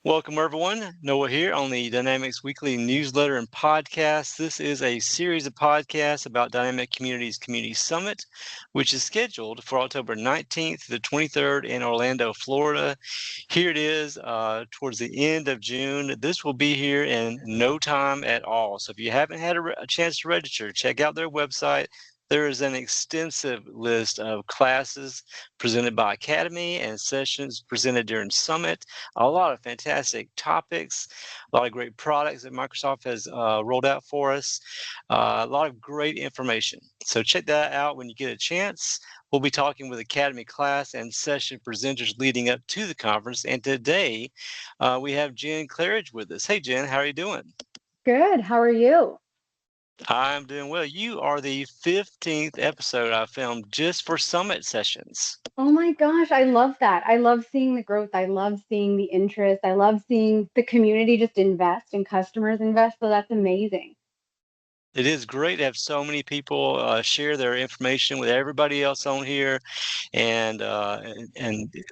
Welcome, everyone. Noah here on the Dynamics Weekly newsletter and podcast. This is a series of podcasts about Dynamic Communities Community Summit, which is scheduled for October 19th to the 23rd in Orlando, Florida. Here it is towards the end of June. This will be here in no time at all. So if you haven't had a chance to register, check out their website. There is an extensive list of classes presented by Academy and sessions presented during Summit. A lot of fantastic topics, a lot of great products that Microsoft has rolled out for us, a lot of great information. So check that out when you get a chance. We'll be talking with Academy class and session presenters leading up to the conference. And today we have Jenn Claridge with us. Hey, Jenn, how are you doing? Good. How are you? I'm doing well. You are the 15th episode I filmed just for Summit sessions. Oh my gosh, I love that. I love seeing the growth. I love seeing the interest. I love seeing the community just invest and customers invest. So that's amazing. It is great to have so many people share their information with everybody else on here, and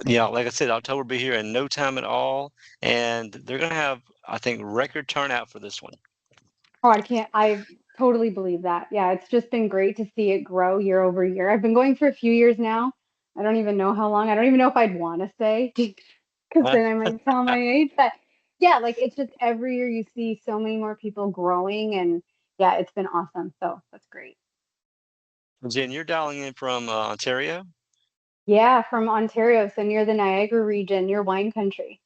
yeah, like I said, October will be here in no time at all, and they're going to have, I think, record turnout for this one. Oh, I totally believe that. Yeah, it's just been great to see it grow year over year. I've been going for a few years now. I don't even know how long. I don't even know if I'd want to say because then I might tell my age. But yeah, like it's just every year you see so many more people growing, and yeah, it's been awesome. So that's great. Jen, you're dialing in from Ontario, Yeah, from Ontario, so near the Niagara region, near wine country.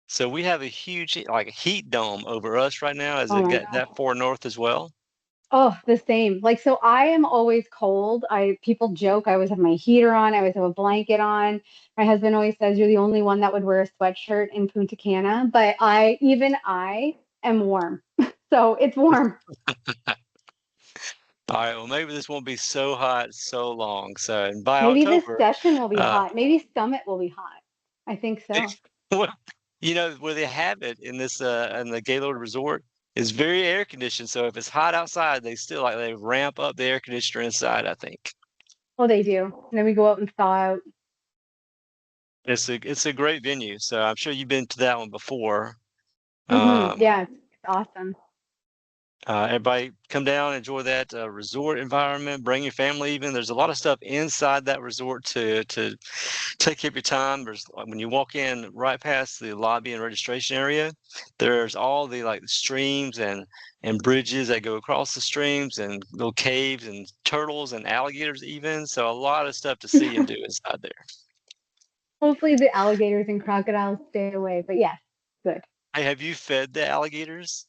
so we have a huge like heat dome over us right now. Is Oh it my got God. that far north as well? Oh, the same. Like, so I am always cold. People joke I always have my heater on, I always have a blanket on. My husband always says you're the only one that would wear a sweatshirt in Punta Cana, but I am warm. So it's warm. All right, well, maybe this won't be so hot so long. So, and by Maybe this October, session will be uh, hot. Maybe Summit will be hot. I think so. well, where they have it in this in the Gaylord Resort is very air conditioned. So if it's hot outside, they still like they ramp up the air conditioner inside, I think. Well, they do. And then we go out and thaw out. It's a great venue. So I'm sure you've been to that one before. Um, Yeah, it's awesome. Everybody come down, enjoy that resort environment, bring your family even. There's a lot of stuff inside that resort to take up your time. There's when you walk in right past the lobby and registration area, there's all the like streams and bridges that go across the streams and little caves and turtles and alligators even. So a lot of stuff to see and do inside there. Hopefully the alligators and crocodiles stay away. But yes, good. Hey, have you fed the alligators?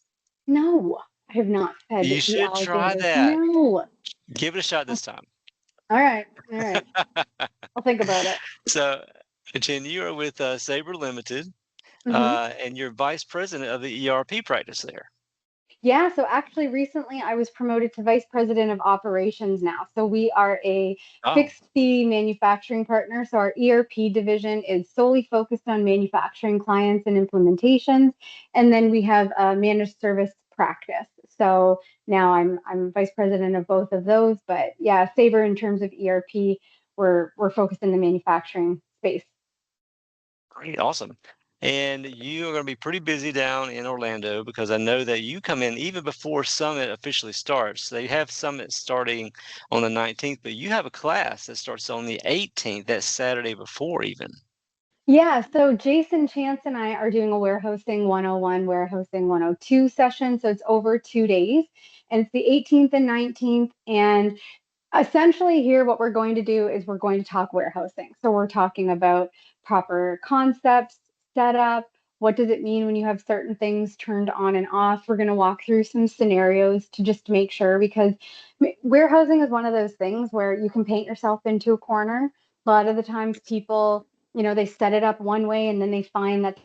No, I have not fed You the should try alligators. that. No. Give it a shot this time. All right. All right. I'll think about it. So, Jen, you are with Sabre Limited, Hmm. and you're vice president of the ERP practice there. Yeah. So actually, recently I was promoted to vice president of operations now. So we are a Oh, fixed fee manufacturing partner. So our ERP division is solely focused on manufacturing clients and implementations. And then we have a managed service practice. So now I'm vice president of both of those. But yeah, Sabre in terms of ERP, we're focused in the manufacturing space. great, awesome. And you are going to be pretty busy down in Orlando because I know that you come in even before Summit officially starts. They have Summit starting on the 19th, but you have a class that starts on the 18th, that Saturday before even. Yeah, so Jason Chance and I are doing a warehousing 101, warehousing 102 session. So it's over 2 days, and it's the 18th and 19th. And essentially, here, what we're going to do is we're going to talk warehousing. So we're talking about proper concepts, setup. What does it mean when you have certain things turned on and off? We're going to walk through some scenarios to just make sure because warehousing is one of those things where you can paint yourself into a corner. A lot of the times, people, they set it up one way and then they find that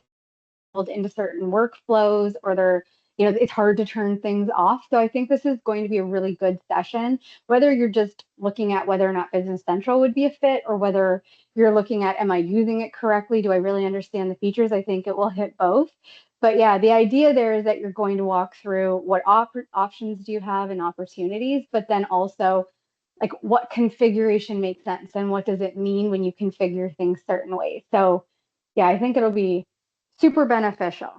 into certain workflows or it's hard to turn things off. So I think this is going to be a really good session, whether you're just looking at whether or not Business Central would be a fit or whether you're looking at, am I using it correctly? Do I really understand the features? I think it will hit both. But yeah, the idea there is that you're going to walk through what options do you have and opportunities, but then also like what configuration makes sense and what does it mean when you configure things certain ways. So yeah, I think it'll be super beneficial.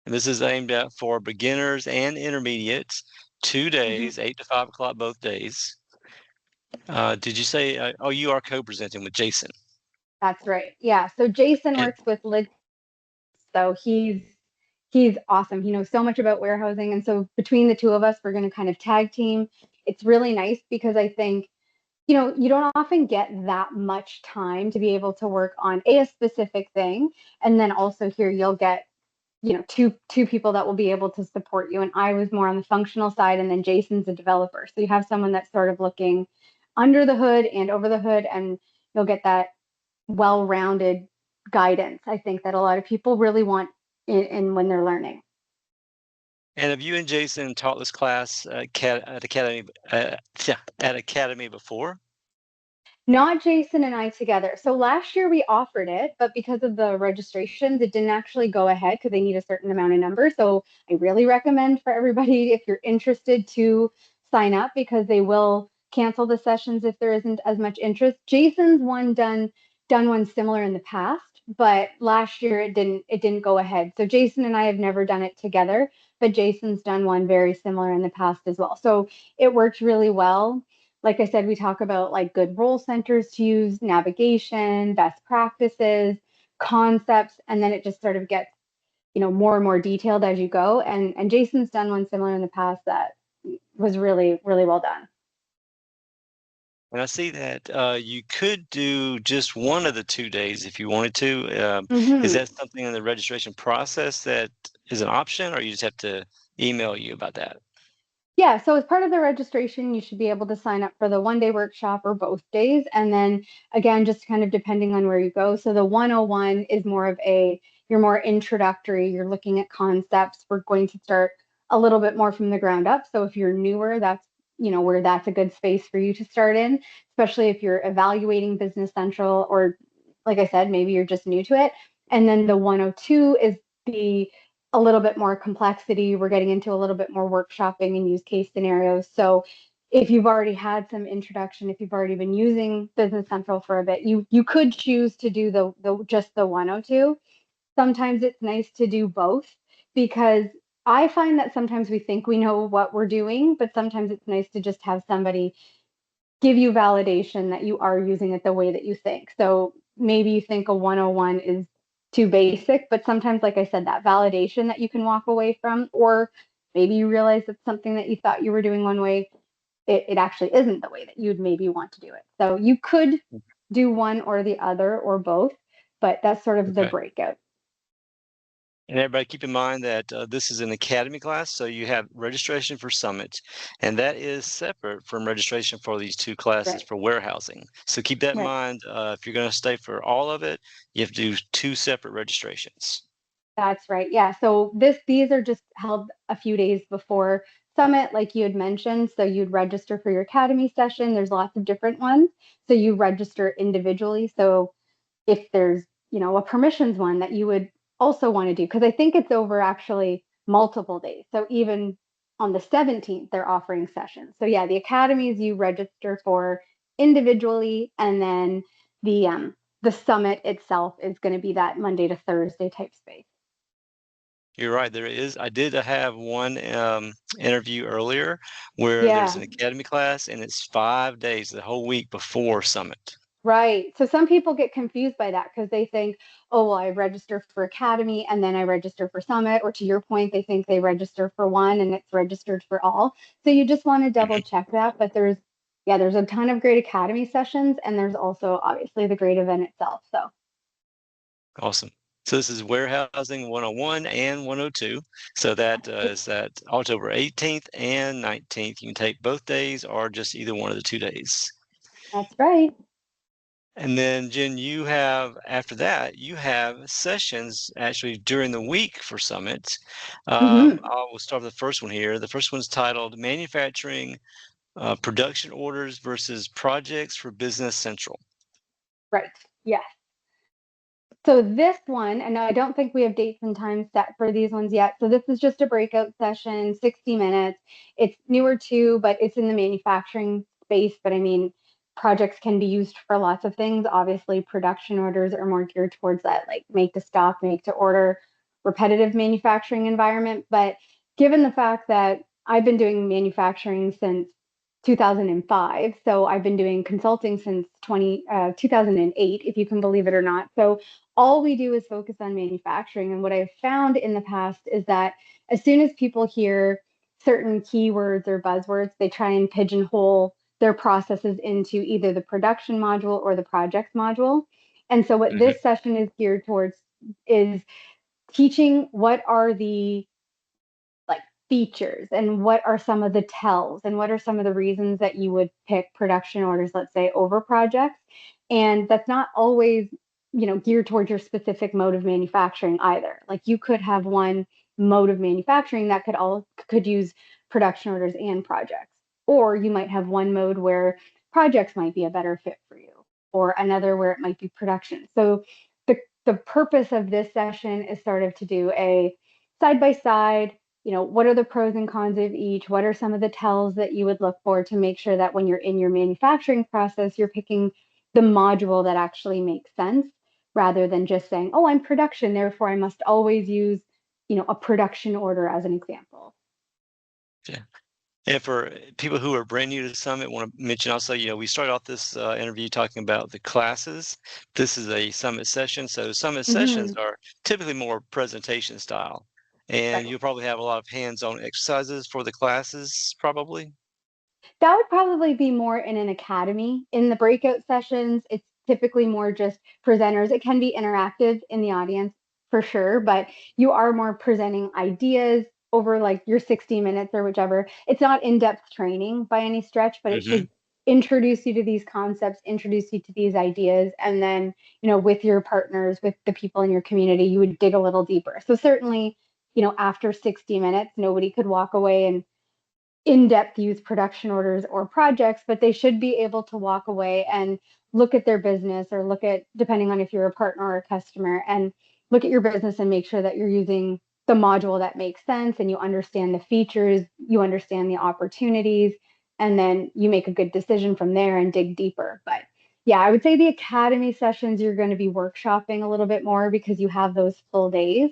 And this is aimed at for beginners and intermediates, 2 days, 8 to 5 o'clock both days. Did you say, oh, you are co-presenting with Jason? That's right. Yeah. So Jason And, works with Lid, so he's awesome. He knows so much about warehousing, and so between the two of us, we're going to kind of tag team. It's really nice because I think you don't often get that much time to be able to work on a specific thing, and then also here you'll get two people that will be able to support you. And I was more on the functional side, and then Jason's a developer, so you have someone that's sort of looking under the hood and over the hood, and you'll get that well-rounded guidance, I think, that a lot of people really want in when they're learning. and have you and Jason taught this class at Academy at Academy before? Not Jason and I together. So last year we offered it, but because of the registrations, it didn't actually go ahead because they need a certain amount of numbers. So I really recommend for everybody, if you're interested, to sign up, because they will cancel the sessions if there isn't as much interest. Jason's done one similar in the past, but last year it didn't go ahead. So Jason and I have never done it together, but Jason's done one very similar in the past as well. So it worked really well. Like I said, we talk about like good role centers to use, navigation, best practices, concepts, and then it just sort of gets, more and more detailed as you go. And Jason's done one similar in the past that was really, really well done. And I see that you could do just one of the 2 days if you wanted to. Is Mm-hmm. that something in the registration process that is an option, or you just have to email you about that? Yeah, so as part of the registration, you should be able to sign up for the 1 day workshop or both days. And then again, just kind of depending on where you go. So the 101 is more of you're more introductory, you're looking at concepts. We're going to start a little bit more from the ground up. So if you're newer, where that's a good space for you to start in, especially if you're evaluating Business Central, or like I said, maybe you're just new to it. And then the 102 is the a little bit more complexity. We're getting into a little bit more workshopping and use case scenarios. So if you've already had some introduction, if you've already been using Business Central for a bit, you could choose to do the just the 102. Sometimes it's nice to do both, because I find that sometimes we think we know what we're doing, but sometimes it's nice to just have somebody give you validation that you are using it the way that you think. So maybe you think a 101 is too basic, but sometimes, like I said, that validation that you can walk away from, or maybe you realize it's something that you thought you were doing one way, it actually isn't the way that you'd maybe want to do it. So you could do one or the other or both, but that's sort of the Okay. breakout. And everybody keep in mind that this is an academy class, so you have registration for Summit, and that is separate from registration for these 2 classes Right. for warehousing. So keep that in Right. mind. If you're going to stay for all of it, you have to do 2 separate registrations. That's right. Yeah. So these are just held a few days before Summit, like you had mentioned. So you'd register for your academy session. There's lots of different ones. So you register individually. So if there's, a permissions one that you would also want to do, because I think it's over actually multiple days. So even on the 17th, they're offering sessions. So yeah, the academies you register for individually, and then the summit itself is going to be that Monday to Thursday type space. You're right, there is. I did have one interview earlier where there's Yeah. an academy class, and it's 5 days, the whole week before Summit. Right. So some people get confused by that because they think, oh, well, I register for Academy and then I register for Summit. Or to your point, they think they register for one and it's registered for all. So you just want to double Mhm. check that. But there's a ton of great Academy sessions, and there's also obviously the great event itself. So Awesome. So this is Warehousing 101 and 102. So that is that October 18th and 19th. You can take both days or just either one of the 2 days. that's right. And then, Jen, you have, after that, you have sessions actually during the week for Summit. Hmm. I will start with the first one here. The first one's titled Manufacturing Production Orders versus Projects for Business Central. Right. Yes. So this one, and I don't think we have dates and times set for these ones yet. So this is just a breakout session, 60 minutes. It's newer too, but it's in the manufacturing space. But I mean, projects can be used for lots of things. Obviously, production orders are more geared towards that, like make to stock, make to order, repetitive manufacturing environment. But given the fact that I've been doing manufacturing since 2005, so I've been doing consulting since 2008, if you can believe it or not. So all we do is focus on manufacturing. And what I've found in the past is that as soon as people hear certain keywords or buzzwords, they try and pigeonhole their processes into either the production module or the projects module. And so what Mm-hmm. this session is geared towards is teaching what are the like features and what are some of the tells and what are some of the reasons that you would pick production orders, let's say, over projects. And that's not always, geared towards your specific mode of manufacturing either. Like you could have one mode of manufacturing that could use production orders and projects. Or you might have one mode where projects might be a better fit for you, or another where it might be production. So the purpose of this session is sort of to do a side by side, what are the pros and cons of each? What are some of the tells that you would look for to make sure that when you're in your manufacturing process, you're picking the module that actually makes sense rather than just saying, oh, I'm production, therefore I must always use, a production order as an example. Yeah. And for people who are brand new to Summit, I want to mention also, we started off this interview talking about the classes. This is a Summit session. So Summit sessions are typically more presentation style. And Right. you'll probably have a lot of hands-on exercises for the classes, probably. That would probably be more in an academy. In the breakout sessions, it's typically more just presenters. It can be interactive in the audience for sure, but you are more presenting ideas over like your 60 minutes or whichever. It's not in-depth training by any stretch, but it Mm-hmm. should introduce you to these concepts, introduce you to these ideas, and then, with your partners, with the people in your community, you would dig a little deeper. So certainly, after 60 minutes, nobody could walk away and in-depth use production orders or projects, but they should be able to walk away and look at their business or look at, depending on if you're a partner or a customer, and look at your business and make sure that you're using the module that makes sense and you understand the features, you understand the opportunities, and then you make a good decision from there and dig deeper. But yeah, I would say the academy sessions, you're going to be workshopping a little bit more because you have those full days.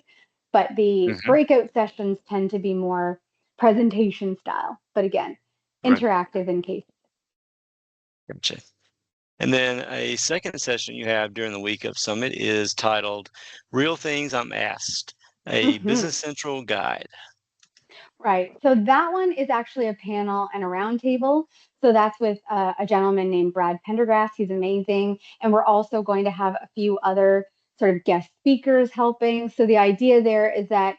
But the Mm-hmm. breakout sessions tend to be more presentation style, but again, Right. interactive in cases. Gotcha. And then a second session you have during the week of Summit is titled Real Things I'm Asked, a Mm-hmm. Business Central guide. Right. So that one is actually a panel and a roundtable. So that's with a gentleman named Brad Pendergrass. He's amazing. And we're also going to have a few other sort of guest speakers helping. So the idea there is that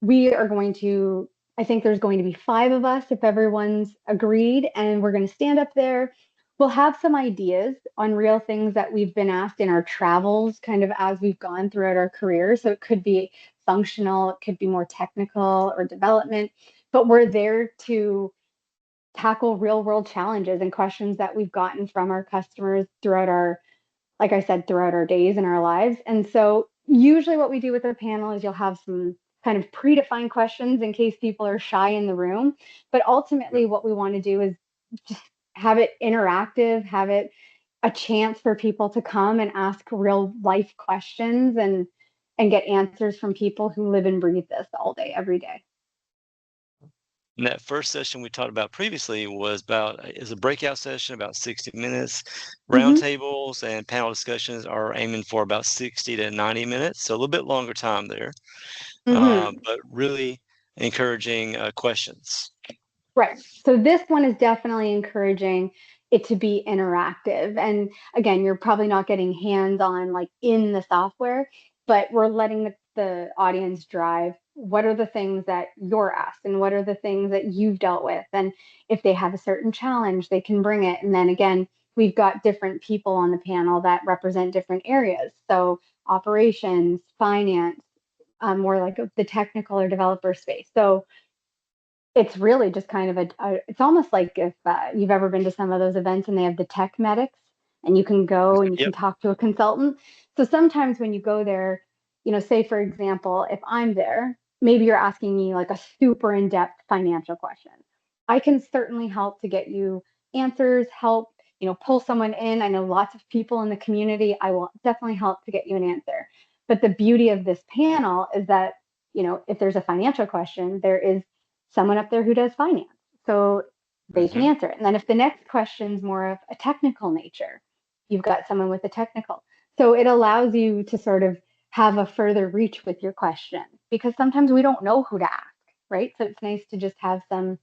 we are going to, I think there's going to be 5 of us if everyone's agreed, and we're going to stand up there. We'll have some ideas on real things that we've been asked in our travels, kind of as we've gone throughout our career. So it could be functional, it could be more technical or development, but we're there to tackle real world challenges and questions that we've gotten from our customers throughout our, like I said, throughout our days and our lives. And so usually what we do with the panel is you'll have some kind of predefined questions in case people are shy in the room. But ultimately what we want to do is just have it interactive, have it a chance for people to come and ask real life questions and get answers from people who live and breathe this all day, every day. And that first session we talked about previously was is a breakout session about 60 minutes. Mm-hmm. Roundtables and panel discussions are aiming for about 60 to 90 minutes, so a little bit longer time there, Mm-hmm. but really encouraging questions. Right. So this one is definitely encouraging it to be interactive. And again, you're probably not getting hands-on like in the software, but we're letting the audience drive. What are the things that you're asked and what are the things that you've dealt with? And if they have a certain challenge, they can bring it. And then again, we've got different people on the panel that represent different areas. So operations, finance, more like the technical or developer space. So it's really just kind of it's almost like if you've ever been to some of those events and they have the tech medics and you can go and you can Yep. talk to a consultant. So sometimes when you go there, say for example, if I'm there, maybe you're asking me like a super in-depth financial question. I can certainly help to get you answers, help pull someone in. I know lots of people in the community. I will definitely help to get you an answer. But the beauty of this panel is that, if there's a financial question, there is someone up there who does finance. So they can answer it. And then if the next question is more of a technical nature, you've got someone with a technical. So it allows you to sort of have a further reach with your question, because sometimes we don't know who to ask, right? So it's nice to just have a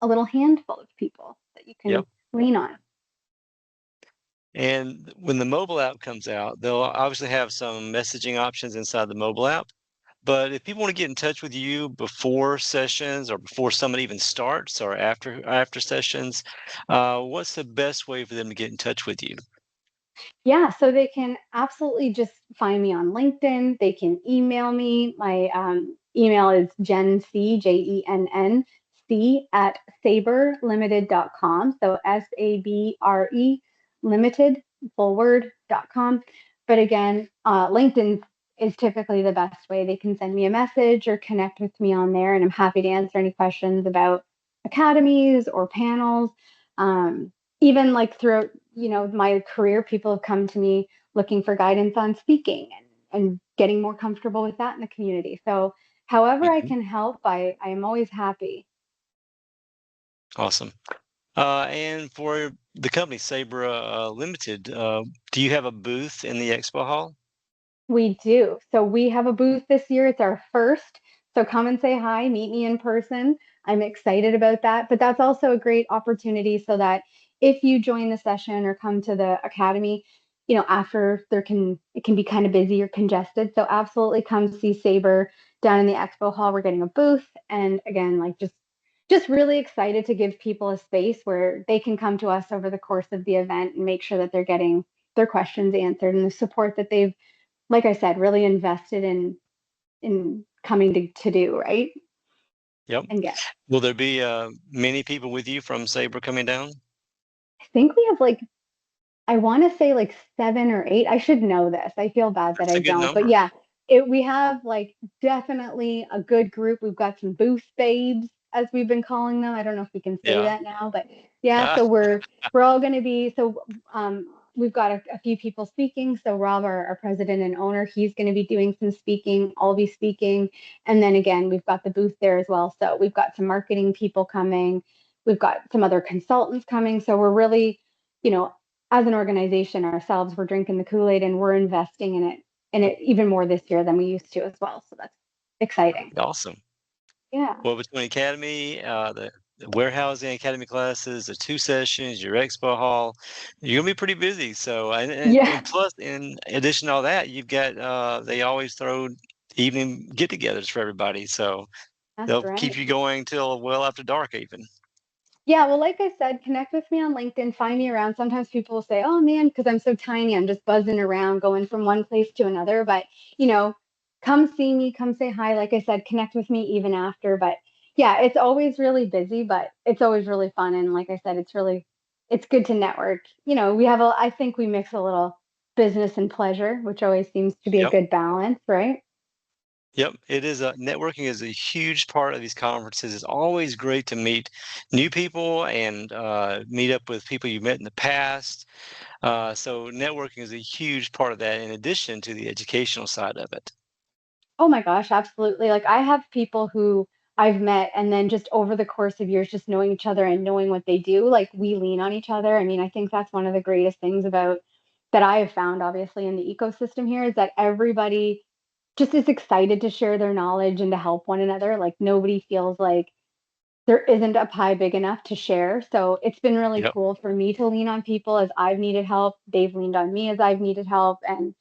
little handful of people that you can Yep. lean on. And when the mobile app comes out, they'll obviously have some messaging options inside the mobile app. But if people want to get in touch with you before sessions or before Summit even starts or after sessions, what's the best way for them to get in touch with you? Yeah, so they can absolutely just find me on LinkedIn. They can email me. My email is Jenn C, JENNC at sabrelimited.com. So SABRE limited, full word.com. But again, LinkedIn is typically the best way. They can send me a message or connect with me on there, and I'm happy to answer any questions about academies or panels. Even like throughout, my career, people have come to me looking for guidance on speaking and getting more comfortable with that in the community. So however I Mhm. can help, I am always happy. Awesome. And for the company Sabra Limited, do you have a booth in the expo hall? We do. So we have a booth this year. It's our first. So come and say hi, meet me in person. I'm excited about that. But that's also a great opportunity so that if you join the session or come to the academy, after it can be kind of busy or congested. So absolutely come see Sabre down in the expo hall. We're getting a booth. And again, like just really excited to give people a space where they can come to us over the course of the event and make sure that they're getting their questions answered and the support that they've, like I said, really invested in coming to do, right? Yep. And get. Will there be many people with you from Sabra coming down? I think we have like, I want to say like 7 or 8. I should know this. I feel bad that That's I a good don't. But number. yeah, we have like definitely a good group. We've got some booth babes, as we've been calling them. I don't know if we can say Yeah. that now, but yeah. Ah, So we're all going to be. So we've got a few people speaking. So Rob, our president and owner, he's going to be doing some speaking. I'll be speaking, and then again, we've got the booth there as well. So we've got some marketing people coming. We've got some other consultants coming. So we're really, you know, as an organization ourselves, we're drinking the Kool-Aid and we're investing in it even more this year than we used to as well. So that's exciting. awesome. Yeah. Well, between Academy, the warehousing Academy classes, the 2 sessions, your expo hall, you're gonna be pretty busy. So, Yeah, and plus, in addition to all that, you've got, they always throw evening get-togethers for everybody, so that's they'll keep right. you going till well after dark even. Yeah, well, like I said, connect with me on LinkedIn, find me around. Sometimes people will say, "Oh man, because I'm so tiny, I'm just buzzing around, going from one place to another." But, you know, come see me, come say hi. Like I said, connect with me even after. But yeah, it's always really busy, but it's always really fun. And like I said, it's good to network. I think we mix a little business and pleasure, which always seems to be a Yep. good balance, right? Yep, it is networking is a huge part of these conferences. It's always great to meet new people and meet up with people you met in the past. So networking is a huge part of that, in addition to the educational side of it. Oh my gosh, absolutely. Like I have people who I've met and then just over the course of years just knowing each other and knowing what they do, like we lean on each other. I mean, I think that's one of the greatest things about that I have found obviously in the ecosystem here is that everybody just is excited to share their knowledge and to help one another. Like nobody feels like there isn't a pie big enough to share. So it's been really Yep. cool for me to lean on people as I've needed help. They've leaned on me as I've needed help. And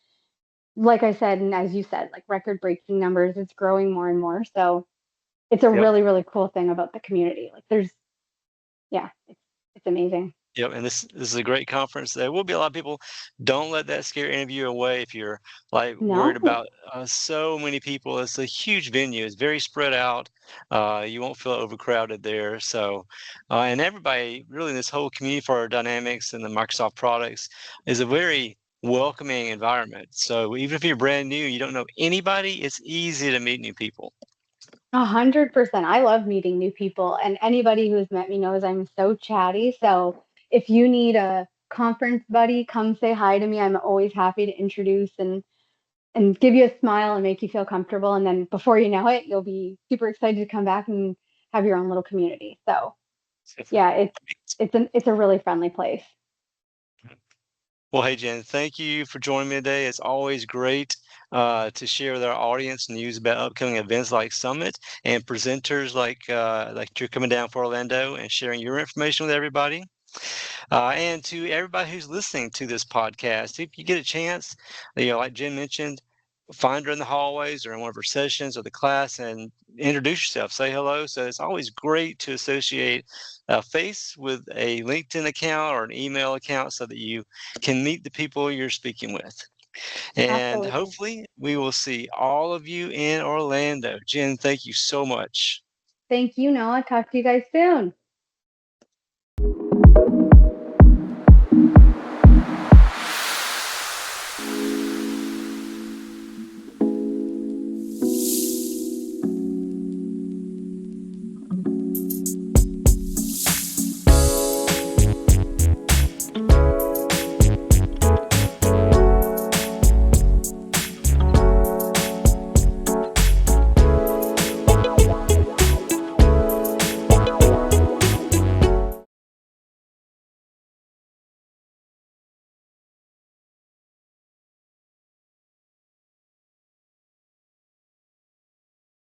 like I said, and as you said, like record breaking numbers, it's growing more and more. So it's a Yep. really, really cool thing about the community. Like yeah, it's amazing. Yep, and this is a great conference. There will be a lot of people. Don't let that scare any of you away if you're like worried No, about so many people. It's a huge venue. It's very spread out. You won't feel overcrowded there. So, and everybody really in this whole community for our Dynamics and the Microsoft products is a very welcoming environment. So even if you're brand new, you don't know anybody, it's easy to meet new people. 100%. I love meeting new people, and anybody who's met me knows I'm so chatty. So if you need a conference buddy, come say hi to me. I'm always happy to introduce and give you a smile and make you feel comfortable. And then before you know it, you'll be super excited to come back and have your own little community. So yeah, it's a really friendly place. Well, hey, Jen, thank you for joining me today. It's always great to share with our audience news about upcoming events like Summit and presenters like you're coming down for Orlando and sharing your information with everybody. And to everybody who's listening to this podcast, if you get a chance, like Jen mentioned, find her in the hallways or in one of her sessions or the class and introduce yourself, say hello. So it's always great to associate a face with a LinkedIn account or an email account so that you can meet the people you're speaking with. And Absolutely. hopefully we will see all of you in Orlando. Jen, thank you so much. Thank you, Noah. Talk to you guys soon.